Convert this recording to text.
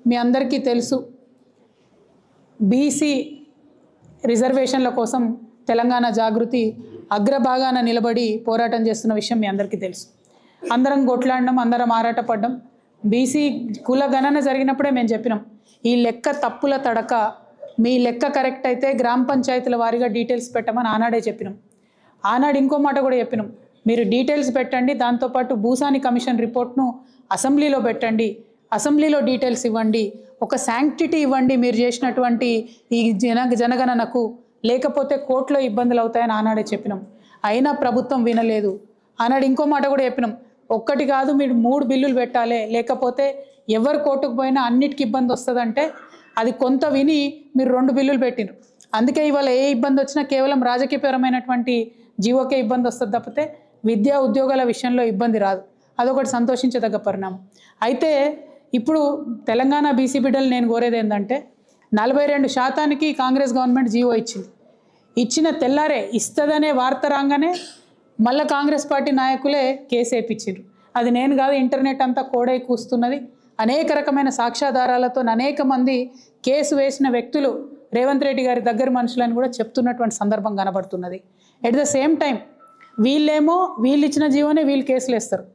మీ అందరికీ తెలుసు బీసీ రిజర్వేషన్ల కోసం తెలంగాణ జాగృతి అగ్రభాగాన నిలబడి పోరాటం చేస్తున్న విషయం మీ అందరికీ తెలుసు. అందరం కొట్లాడినాం, అందరం ఆరాటపడ్డాం. బీసీ కుల గణన జరిగినప్పుడే మేము చెప్పినాం, ఈ లెక్క తప్పుల తడక, మీ లెక్క కరెక్ట్ అయితే గ్రామ పంచాయతీల వారీగా డీటెయిల్స్ పెట్టమని ఆనాడే చెప్పినాం. ఆనాడు ఇంకో మాట కూడా చెప్పినాం, మీరు డీటెయిల్స్ పెట్టండి, దాంతోపాటు భూసాని కమిషన్ రిపోర్ట్ను అసెంబ్లీలో పెట్టండి, అసెంబ్లీలో డీటెయిల్స్ ఇవ్వండి, ఒక శాంక్టిటీ ఇవ్వండి మీరు చేసినటువంటి ఈ జనగణనకు, లేకపోతే కోర్టులో ఇబ్బందులు అవుతాయని ఆనాడే చెప్పినాం. అయినా ప్రభుత్వం వినలేదు. ఆనాడు ఇంకో మాట కూడా చెప్పినాం, ఒక్కటి కాదు మీరు 3 బిల్లులు పెట్టాలి, లేకపోతే ఎవరు కోర్టుకు పోయినా అన్నిటికీ ఇబ్బంది వస్తుందంటే అది కొంత విని మీరు 2 బిల్లులు పెట్టినారు. అందుకే ఇవాళ ఏ ఇబ్బంది వచ్చినా కేవలం రాజకీయపరమైనటువంటి జీవోకే ఇబ్బంది వస్తుంది తప్పితే విద్యా ఉద్యోగాల విషయంలో ఇబ్బంది రాదు. అదొకటి సంతోషించదగ్గ పరిణామం. అయితే ఇప్పుడు తెలంగాణ బీసీ బిడ్డలు నేను కోరేది ఏంటంటే, 42% కాంగ్రెస్ గవర్నమెంట్ జీవో ఇచ్చింది. ఇచ్చిన తెల్లారే ఇస్తుందనే వార్త రాగానే మళ్ళీ కాంగ్రెస్ పార్టీ నాయకులే కేసు వేయించారు. అది నేను కాదు, ఇంటర్నెట్ అంతా కోడై కూస్తున్నది. అనేక రకమైన సాక్ష్యాధారాలతో అనేక మంది కేసు వేసిన వ్యక్తులు రేవంత్ రెడ్డి గారి దగ్గర మనుషులని కూడా చెప్తున్నటువంటి సందర్భం కనబడుతున్నది. ఎట్ ద సేమ్ టైం వీళ్ళేమో వీళ్ళు ఇచ్చిన జీవోనే వీళ్ళు కేసులు వేస్తారు.